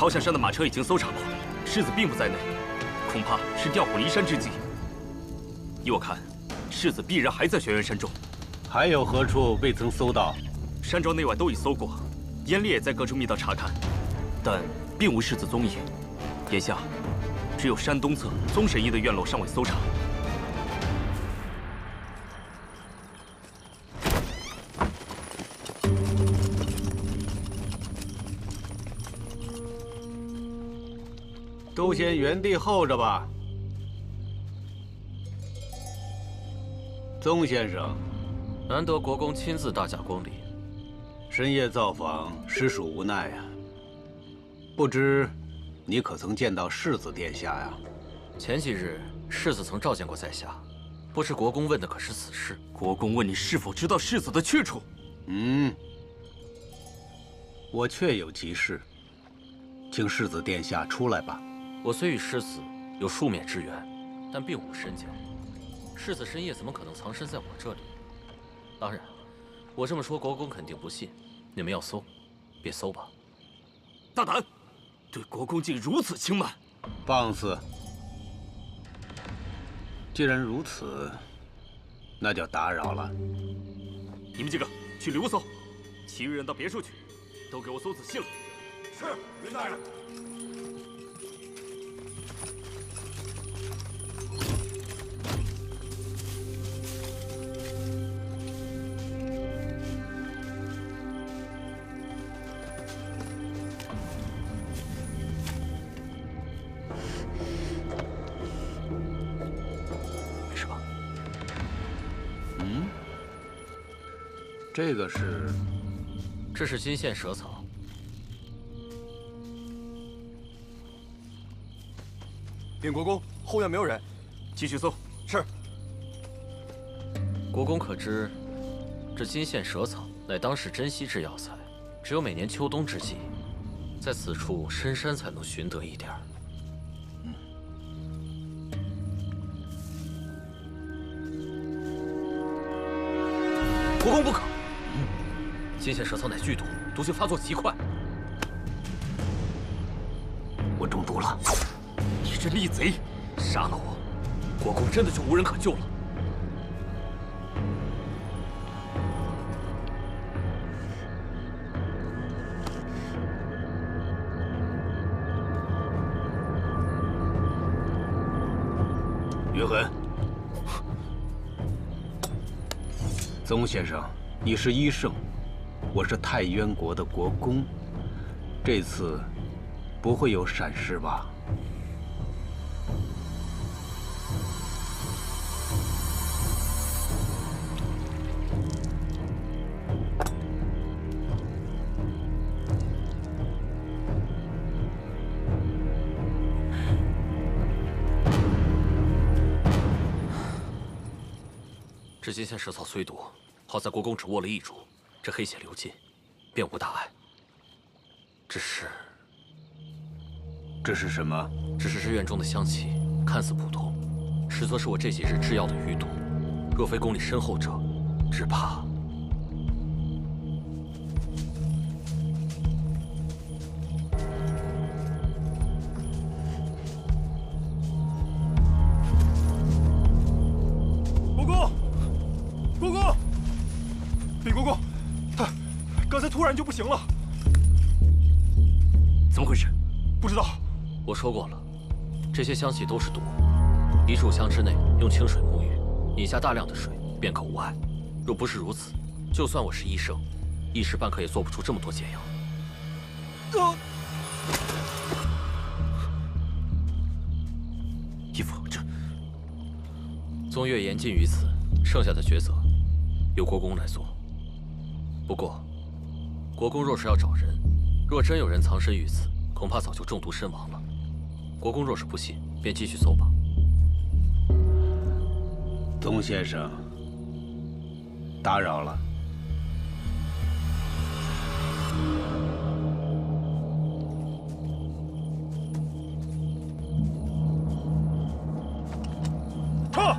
桃下山的马车已经搜查过，世子并不在内，恐怕是调虎离山之计。依我看，世子必然还在玄元山中。还有何处未曾搜到？山庄内外都已搜过，燕烈也在各处密道查看，但并无世子踪影。眼下，只有山东侧宗神医的院落尚未搜查。 都先原地候着吧。宗先生，难得国公亲自大驾光临，深夜造访，实属无奈啊。不知你可曾见到世子殿下呀？前几日世子曾召见过在下，不知国公问的可是此事？国公问你是否知道世子的去处？我确有其事，请世子殿下出来吧。 我虽与世子有数面之缘，但并无深交。世子深夜怎么可能藏身在我这里？当然，我这么说，国公肯定不信。你们要搜，便搜吧。大胆，对国公竟如此轻慢！放肆！既然如此，那就打扰了。你们几个去留搜，其余人到别处去，都给我搜仔细了。是，云大人。 这个是，这是金线蛇草。禀国公，后院没有人，继续搜。是。国公可知，这金线蛇草乃当世珍稀之药材，只有每年秋冬之际，在此处深山才能寻得一点儿。 国公不可！金线蛇草乃剧毒，毒性发作极快。我中毒了！你这逆贼，杀了我，国公真的就无人可救了。于恒，宗先生，你是医圣，我是太渊国的国公，这次不会有闪失吧？这金线蛇草虽毒，好在国公只握了一株，这黑血流尽，便无大碍。只是，这是什么？只是院中的香气，看似普通，实则是我这几日制药的余毒。若非功力深厚者，只怕……突然就不行了，怎么回事？不知道。我说过了，这些香气都是毒。一炷香之内用清水沐浴，饮下大量的水便可无碍。若不是如此，就算我是医生，一时半刻也做不出这么多解药。义父，这宗岳言尽于此，剩下的抉择由国公来做。不过。 国公若是要找人，若真有人藏身于此，恐怕早就中毒身亡了。国公若是不信，便继续搜吧。宗先生，打扰了。撤！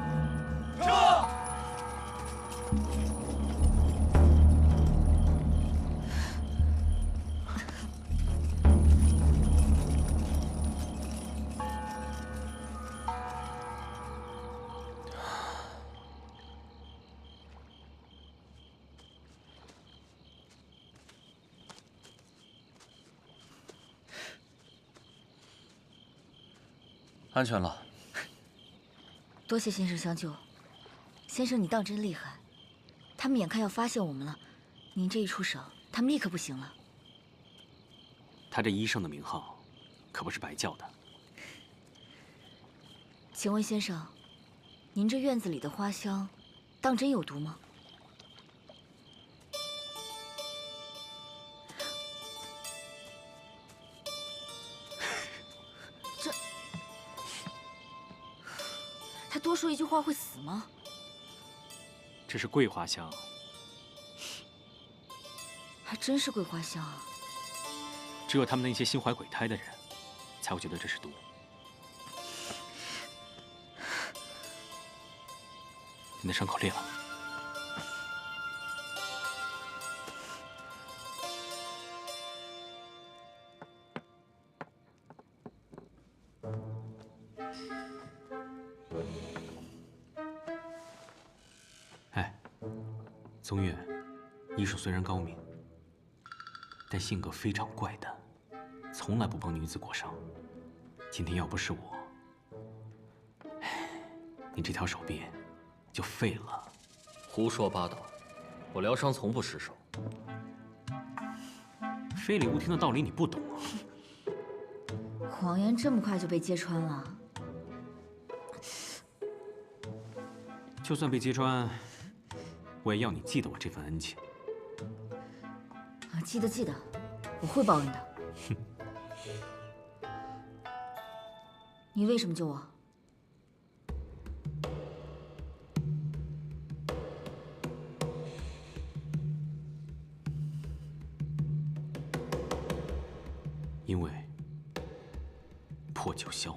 撤！安全了。多谢先生相救。先生，你当真厉害。他们眼看要发现我们了，您这一出手，他们立刻不行了。他这医圣的名号，可不是白叫的。请问先生，您这院子里的花香，当真有毒吗？这，他多说一句话会死吗？这是桂花香，还真是桂花香啊！只有他们那些心怀鬼胎的人，才会觉得这是毒。你的伤口裂了。哎，宗岳，医术虽然高明，但性格非常怪诞，从来不帮女子过伤。今天要不是我，你这条手臂就废了。胡说八道！我疗伤从不失手。非礼勿听的道理你不懂啊！谎言这么快就被揭穿了？就算被揭穿，我也要你记得我这份恩情。啊，记得，我会报恩的。你为什么救我？因为破九霄。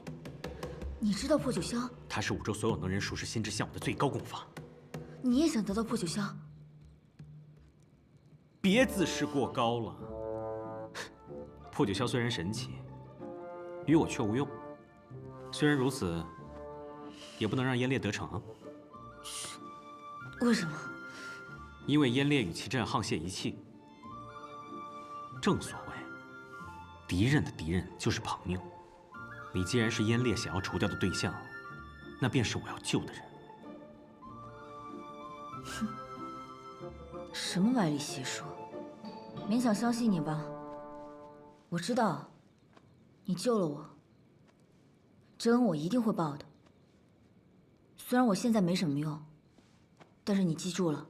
你知道破九霄？它是五洲所有能人术士心之向往的最高功法。你也想得到破九霄？别自视过高了。破九霄虽然神奇，于我却无用。虽然如此，也不能让燕烈得逞啊。为什么？因为燕烈与其阵沆瀣一气。正所谓，敌人的敌人就是朋友。你既然是燕烈想要除掉的对象，那便是我要救的人。哼，什么歪理邪说，勉强相信你吧。我知道，你救了我，这恩我一定会报的。虽然我现在没什么用，但是你记住了，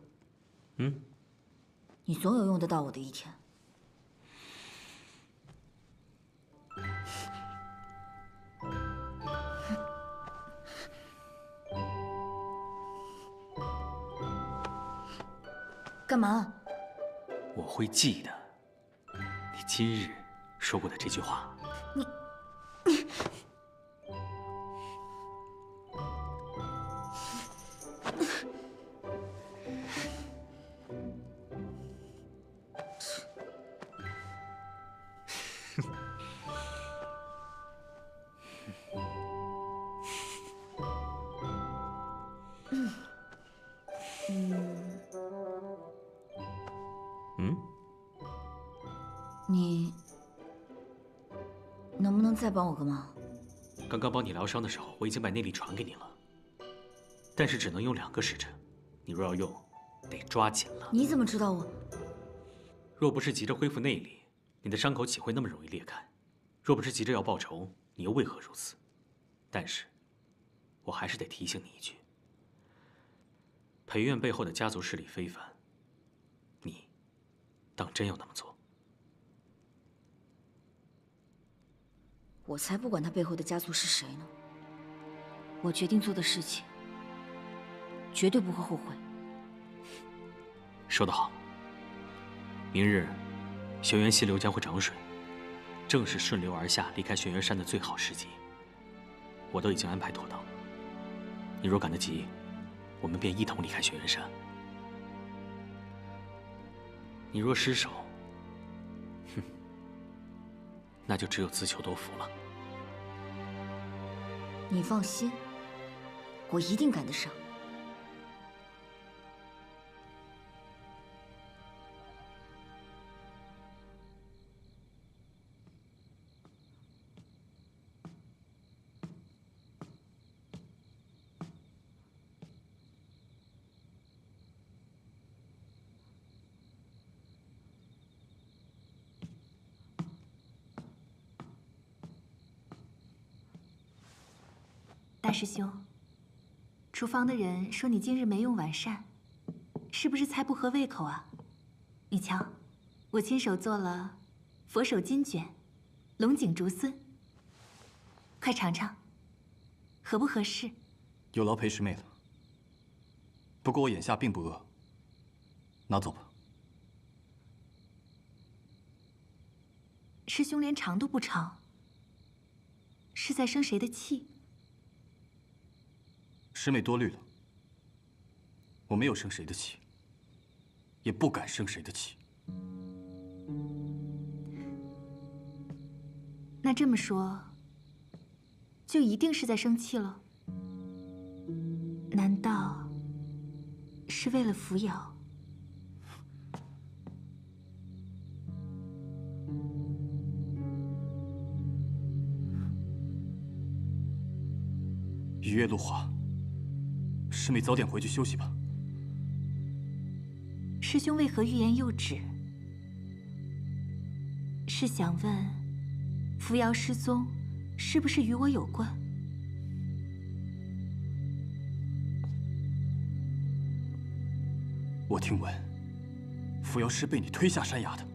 你总有用得到我的一天。干嘛？我会记得你今日说过的这句话。你你能不能再帮我个忙？刚刚帮你疗伤的时候，我已经把内力传给你了，但是只能用2个时辰。你若要用，得抓紧了。你怎么知道我？若不是急着恢复内力，你的伤口岂会那么容易裂开？若不是急着要报仇，你又为何如此？但是，我还是得提醒你一句：裴院背后的家族势力非凡，你当真要那么做？我才不管他背后的家族是谁呢！我决定做的事情，绝对不会后悔。说得好。明日，玄源溪流将会涨水，正是顺流而下离开玄源山的最好时机。我都已经安排妥当。你若赶得及，我们便一同离开玄源山。你若失手，那就只有自求多福了。你放心，我一定赶得上。大师兄，厨房的人说你今日没用晚膳，是不是菜不合胃口啊？你瞧，我亲手做了佛手金卷、龙井竹荪，快尝尝，合不合适？有劳裴师妹了。不过我眼下并不饿，拿走吧。师兄连尝都不尝，是在生谁的气？师妹多虑了，我没有生谁的气，也不敢生谁的气。那这么说，就一定是在生气了？难道是为了扶摇？雨月路滑，师妹早点回去休息吧。师兄为何欲言又止？是想问，扶摇失踪，是不是与我有关？我听闻，扶摇是被你推下山崖的。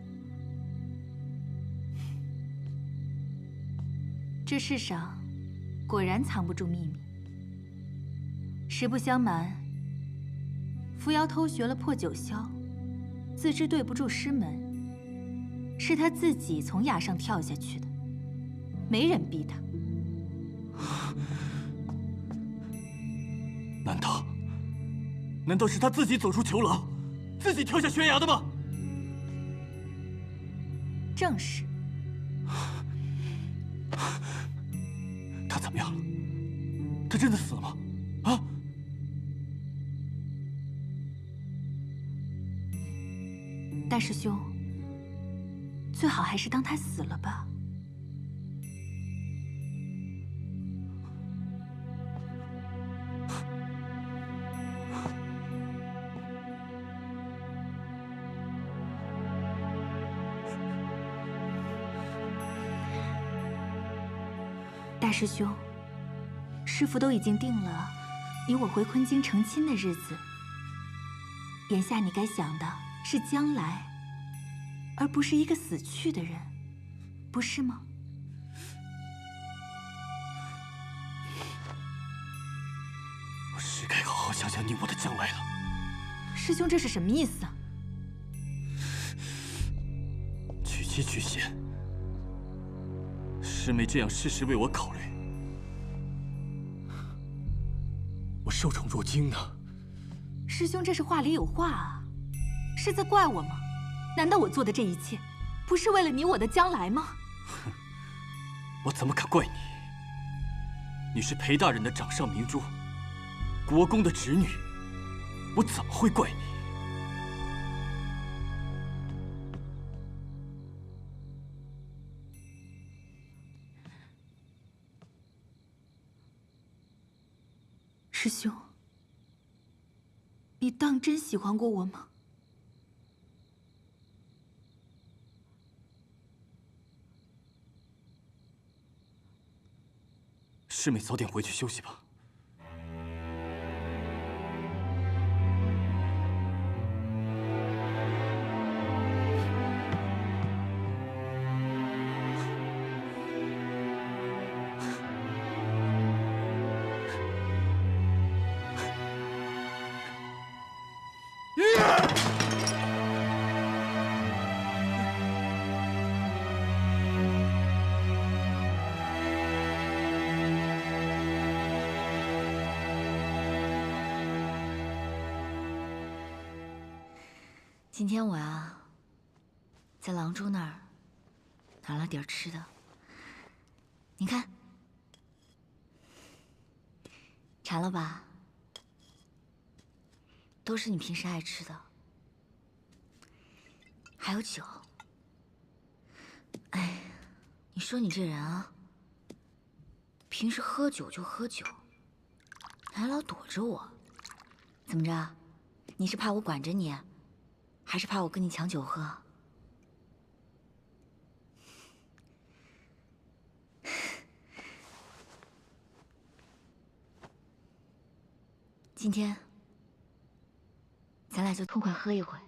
这世上果然藏不住秘密。实不相瞒，扶摇偷学了破九霄，自知对不住师门，是他自己从崖上跳下去的，没人逼他。难道是他自己走出囚牢，自己跳下悬崖的吗？正是。他怎么样了？他真的死了吗？啊？大师兄，最好还是当他死了吧。大师兄，师父都已经定了你我回昆京成亲的日子，眼下你该想的是将来，而不是一个死去的人，不是吗？我是该好好想想你我的将来了。师兄，这是什么意思啊？娶妻娶贤，师妹这样事事为我考虑，我受宠若惊呢。师兄，这是话里有话啊，是在怪我吗？难道我做的这一切，不是为了你我的将来吗？哼，我怎么敢怪你？你是裴大人的掌上明珠，国公的侄女，我怎么会怪你？师兄，你当真喜欢过我吗？师妹早点回去休息吧。今天我啊，在郎珠那儿拿了点吃的，你看，馋了吧？都是你平时爱吃的，还有酒。哎，你说你这人啊，平时喝酒就喝酒，还老躲着我，怎么着？你是怕我管着你？还是怕我跟你抢酒喝？今天，咱俩就痛快喝一回。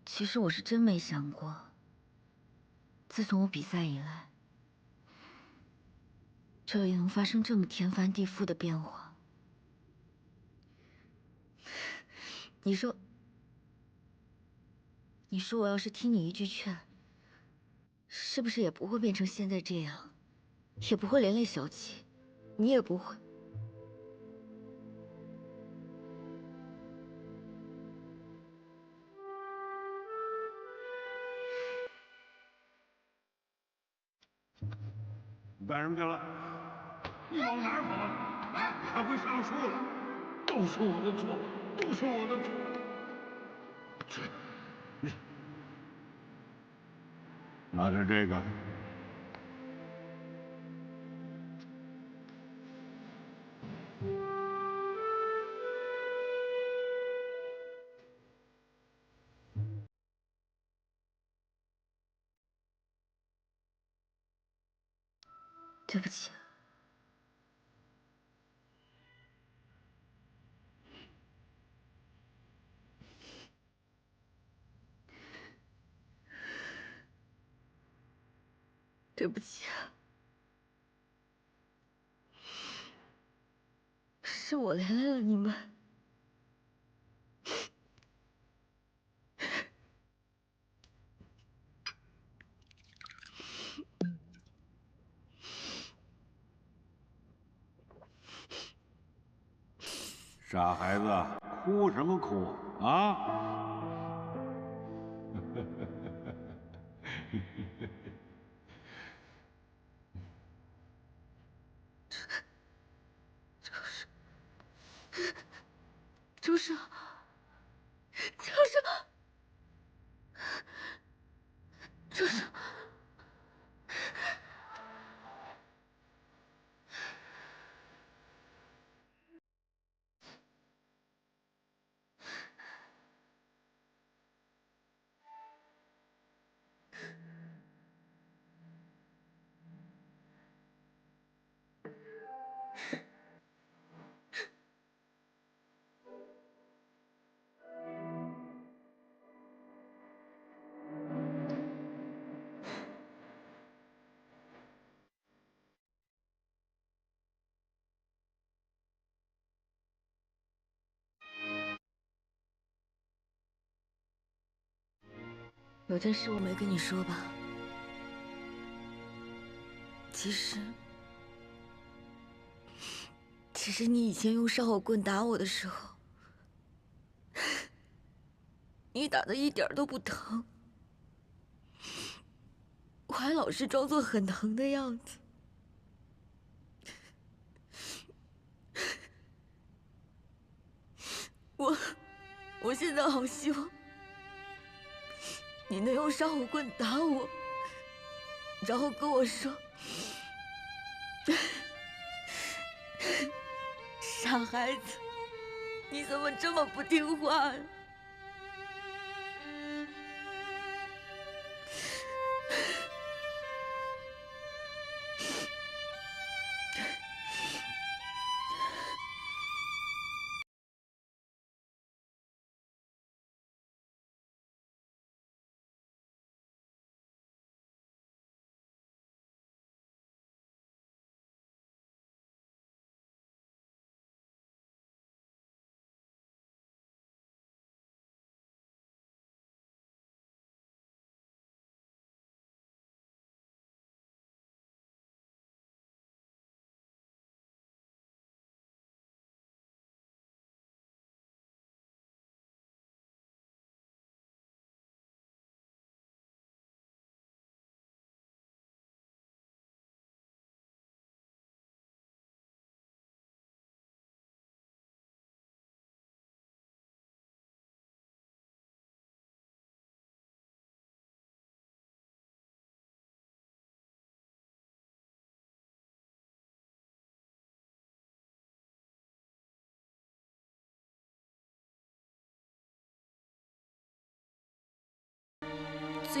其实我是真没想过，自从我比赛以来，这里能发生这么天翻地覆的变化。你说我要是听你一句劝，是不是也不会变成现在这样，也不会连累小七，你也不会。干什么去了？你往哪儿跑？还会上树了？都是我的错，都是我的错。拿着这个。对不起。对不起啊，是我连累了你们。傻孩子，哭什么哭啊？周生，周生。有件事我没跟你说吧？其实你以前用烧火棍打我的时候，你打的一点都不疼，我还老是装作很疼的样子。我现在好希望你能用烧火棍打我，然后跟我说：“傻孩子，你怎么这么不听话呀？”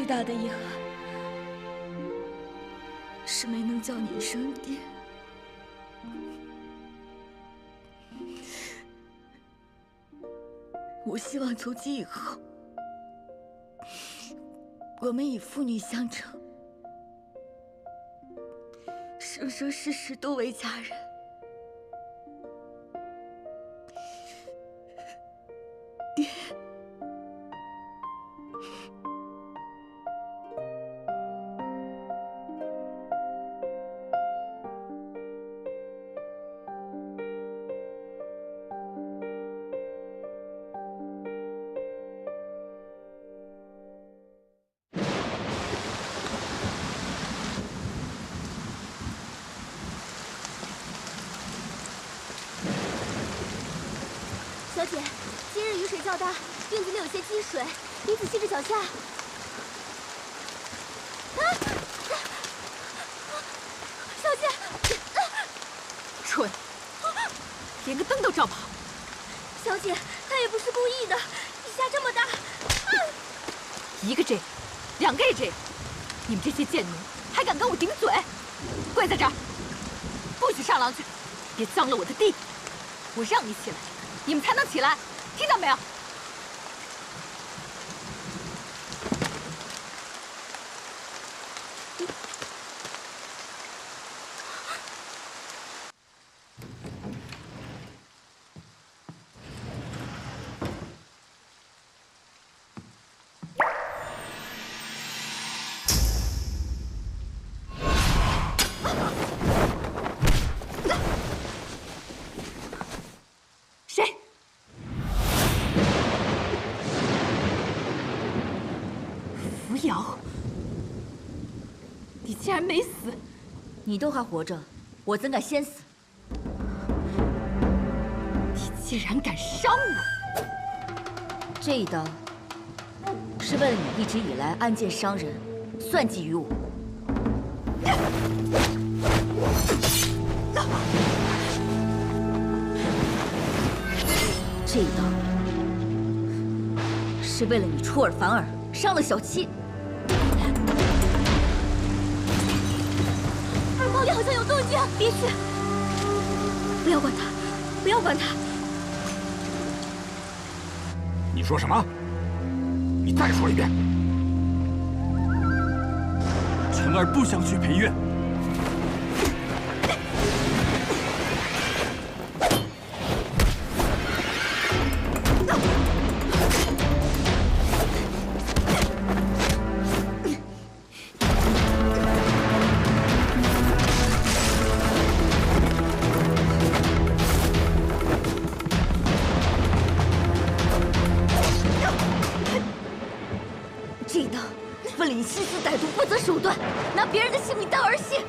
最大的遗憾是没能叫你一声爹。我希望从今以后，我们以父女相称，生生世世都为家人。爹。小姐，今日雨水较大，院子里有些积水，你仔细着脚下。小姐，蠢，连个灯都照不好。小姐，他也不是故意的，雨下这么大。一个这，两个也这，你们这些贱奴还敢跟我顶嘴？跪在这儿，不许上廊去，别脏了我的地。我让你起来，你们才能起来，听到没有？谁？扶摇，你竟然没死！你都还活着，我怎敢先死？你竟然敢伤我！这一刀是为了你一直以来暗箭伤人，算计于我。这一刀是为了你出尔反尔，伤了小七。包里好像有动静，别去！不要管他，不要管他！你说什么？你再说一遍。辰儿不想去陪院。这一刀为了你心思歹毒、不择手段，拿别人的性命当儿戏。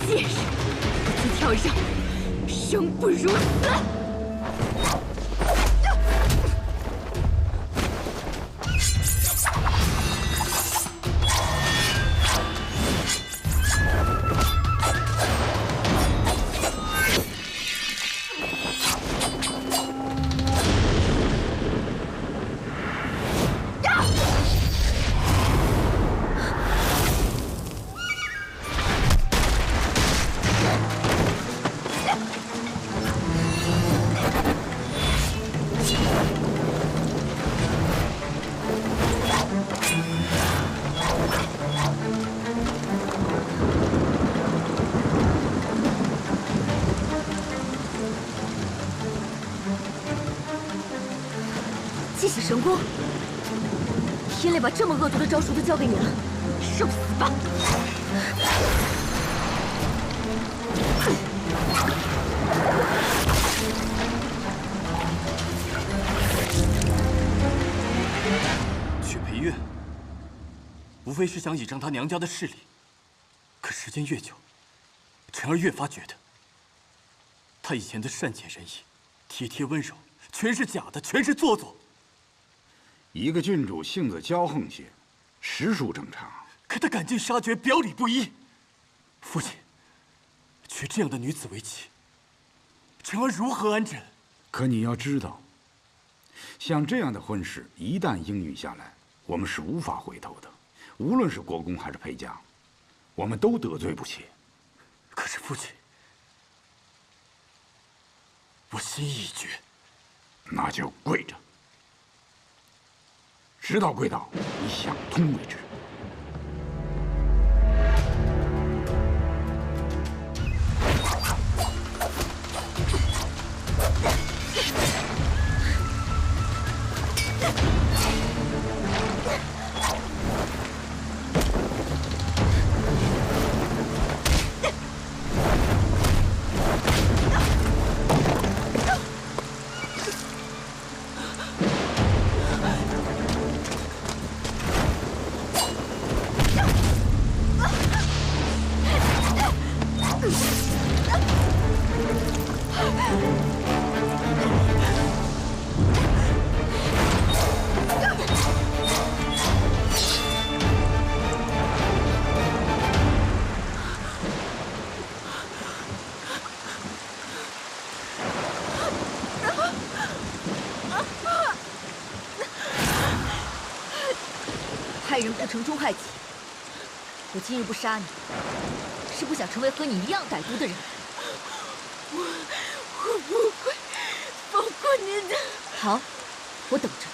贱人，我今天要让你生不如死！继起神功，天烈把这么恶毒的招数都交给你了，受死吧！去陪月，无非是想倚仗他娘家的势力。可时间越久，辰儿越发觉得，他以前的善解人意、体贴温柔，全是假的，全是做作。一个郡主性子骄横些，实属正常。可他赶尽杀绝，表里不一。父亲，娶这样的女子为妻，臣儿如何安枕？可你要知道，像这样的婚事一旦应允下来，我们是无法回头的。无论是国公还是裴家，我们都得罪不起。可是父亲，我心意已决。那就跪着，直到跪到你想通为止。害人不成，终害己。我今日不杀你，是不想成为和你一样歹毒的人。我不会放过你的。好，我等着。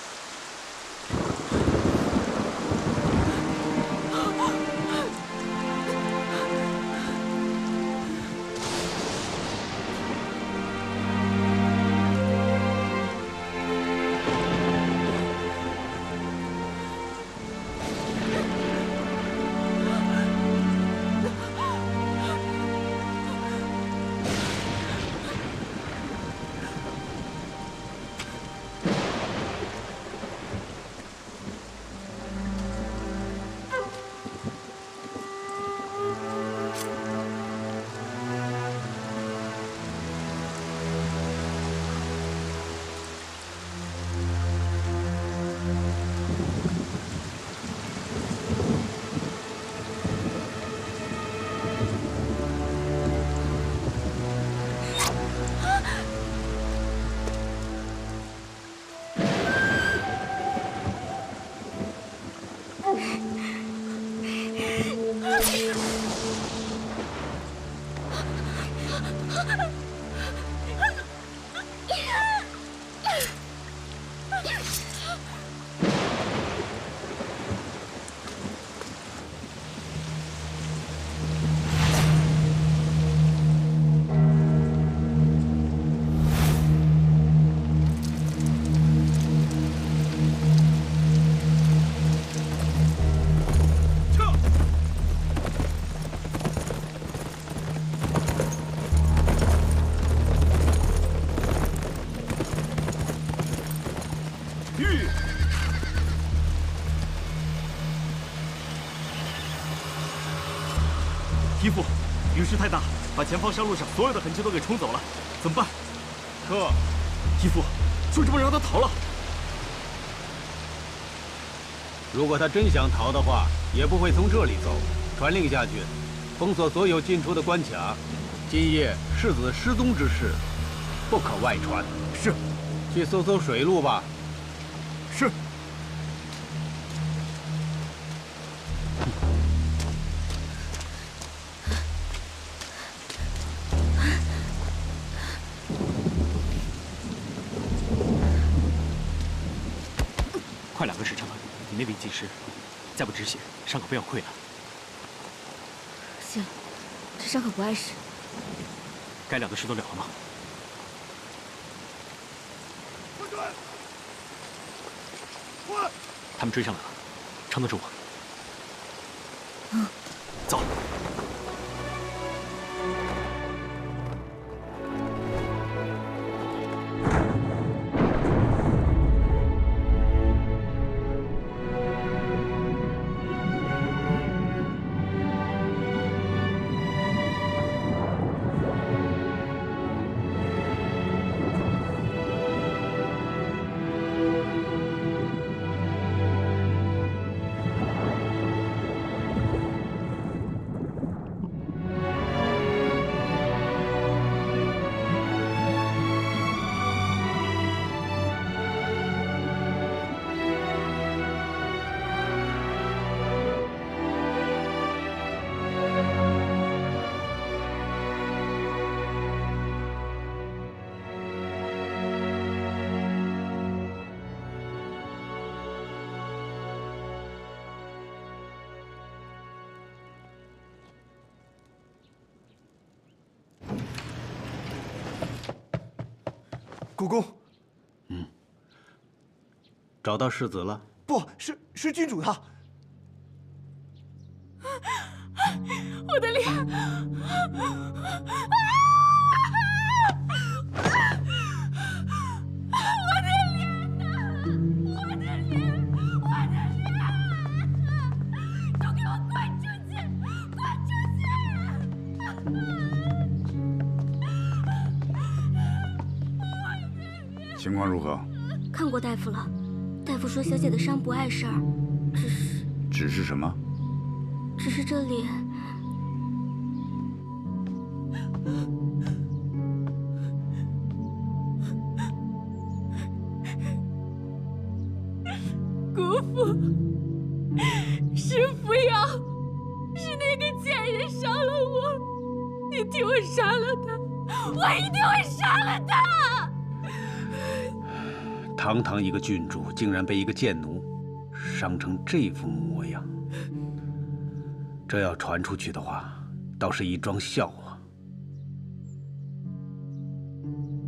义父，雨势太大，把前方山路上所有的痕迹都给冲走了，怎么办？撤！义父，就这么让他逃了？如果他真想逃的话，也不会从这里走。传令下去，封锁所有进出的关卡。今夜世子失踪之事，不可外传。是。去搜搜水路吧。是。快2个时辰了，你那里几时？再不止血，伤口便要溃了。行，这伤可不碍事。该了的事都了了吗？他们追上来了，撑得住吗？嗯。走。国公。找到世子了？不是郡主他。我的脸！情况如何？看过大夫了，大夫说小姐的伤不碍事儿，只是什么？只是这里姑父是扶摇，是那个贱人伤了我，你替我杀了他，我一定会杀了他。堂堂一个郡主，竟然被一个贱奴伤成这副模样，这要传出去的话，倒是一桩笑话。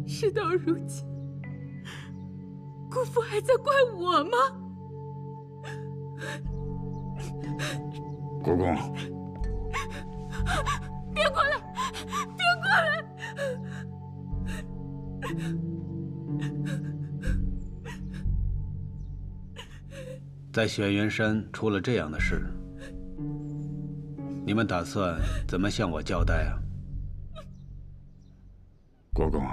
事到如今，姑父还在怪我吗？国公，别过来！别过来！在玄元山出了这样的事，你们打算怎么向我交代啊？国公，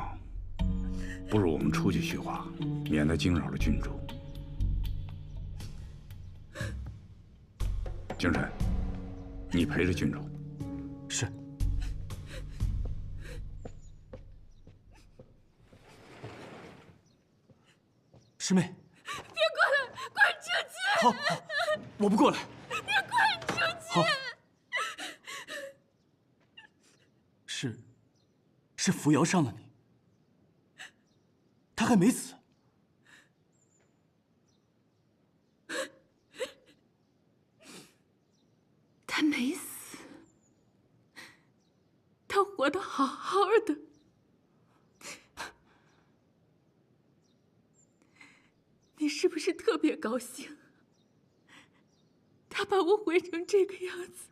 不如我们出去叙话，免得惊扰了郡主。京晨，你陪着郡主。是。师妹。别过来！滚出去！好，我不过来。你滚出去！好。是扶摇伤了你，他还没死。他没死，他活得好好的。你是不是特别高兴？他把我毁成这个样子，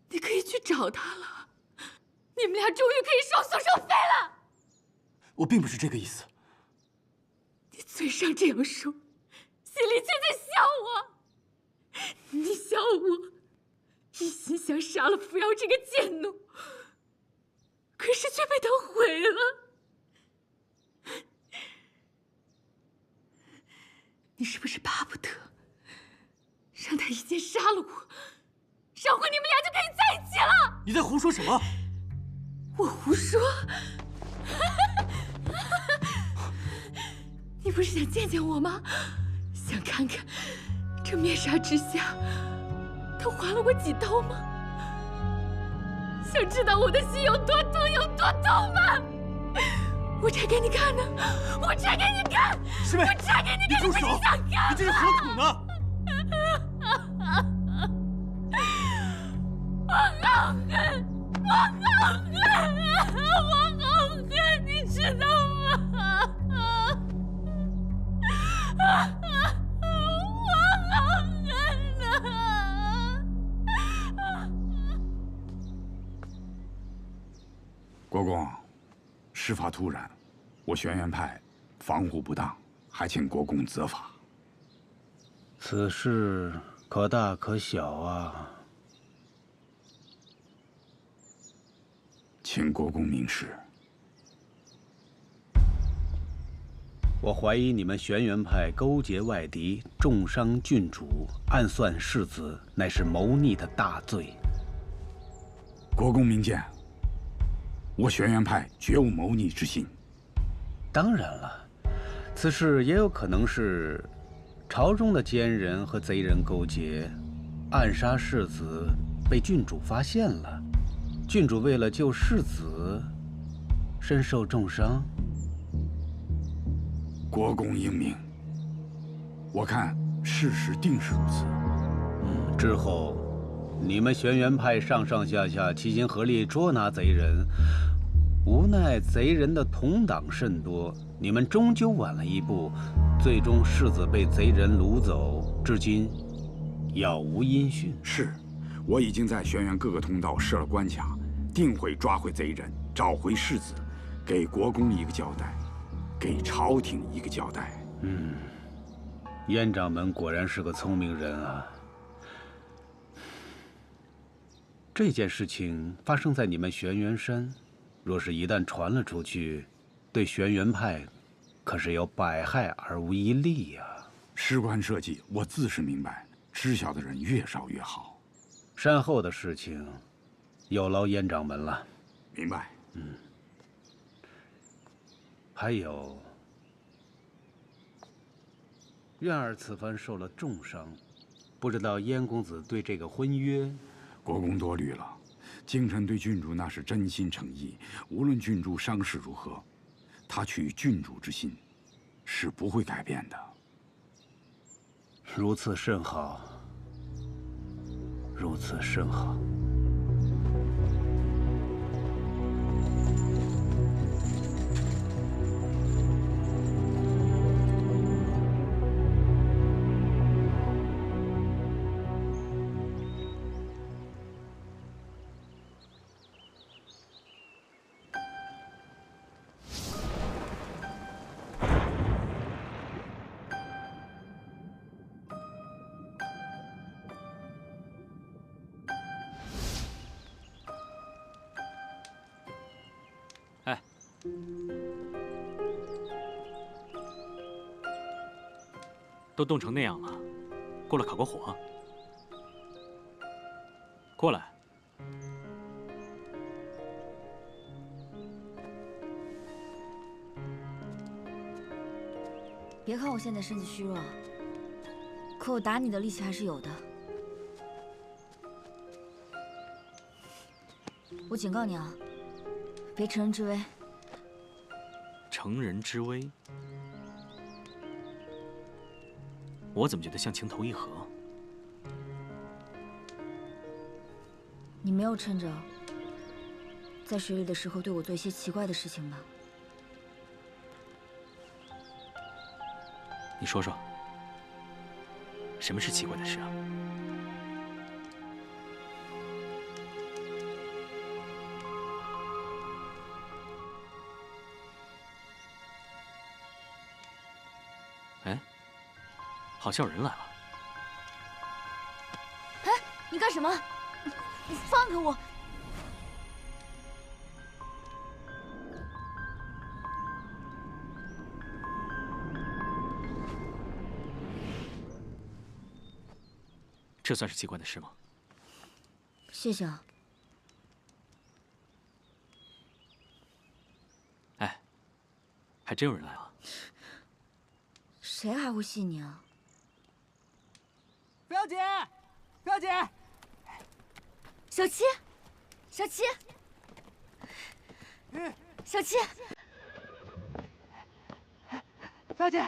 你可以去找他了。你们俩终于可以双宿双飞了。我并不是这个意思。你嘴上这样说，心里却在笑我。你笑我一心想杀了扶摇这个贱奴，可是却被他毁了。你是不是巴不得让他一剑杀了我，然后你们俩就可以在一起了？你在胡说什么？我胡说？你不是想见见我吗？想看看这面纱之下，他划了我几刀吗？想知道我的心有多痛有多痛吗？我拆给你看呢，我拆给你看！师妹，我拆给你看！你住手！你想看？你这是何苦呢？我好恨！我好恨！我好恨！你知道吗？我好恨呐！国公，事发突然，我玄元派防护不当，还请国公责罚。此事可大可小啊，请国公明示。我怀疑你们玄元派勾结外敌，重伤郡主，暗算世子，乃是谋逆的大罪。国公明鉴，我玄元派绝无谋逆之心。当然了，此事也有可能是朝中的奸人和贼人勾结，暗杀世子，被郡主发现了。郡主为了救世子，身受重伤。国公英明，我看事实定是如此。之后，你们玄元派上上下下齐心合力捉拿贼人，无奈贼人的同党甚多，你们终究晚了一步，最终世子被贼人掳走，至今杳无音讯。是，我已经在轩辕各个通道设了关卡，定会抓回贼人，找回世子，给国公一个交代，给朝廷一个交代。燕掌门果然是个聪明人啊。这件事情发生在你们玄元山，若是一旦传了出去，对玄元派可是有百害而无一利呀。事关社稷，我自是明白，知晓的人越少越好。山后的事情，有劳燕掌门了。明白。还有，苑儿此番受了重伤，不知道燕公子对这个婚约。国公多虑了，京臣对郡主那是真心诚意，无论郡主伤势如何，他取郡主之心是不会改变的。如此甚好，如此甚好。都冻成那样了，过来烤个火。过来。别看我现在身子虚弱，可我打你的力气还是有的。我警告你啊，别乘人之危。乘人之危？我怎么觉得像情投意合？你没有趁着在水里的时候对我做一些奇怪的事情吧？你说说，什么是奇怪的事啊？哎，好像有人来了。哎，你干什么？你放开我！这算是奇怪的事吗？谢谢啊。哎，还真有人来了。谁还会信你啊？表姐，表姐，小七，小七，小七，表姐。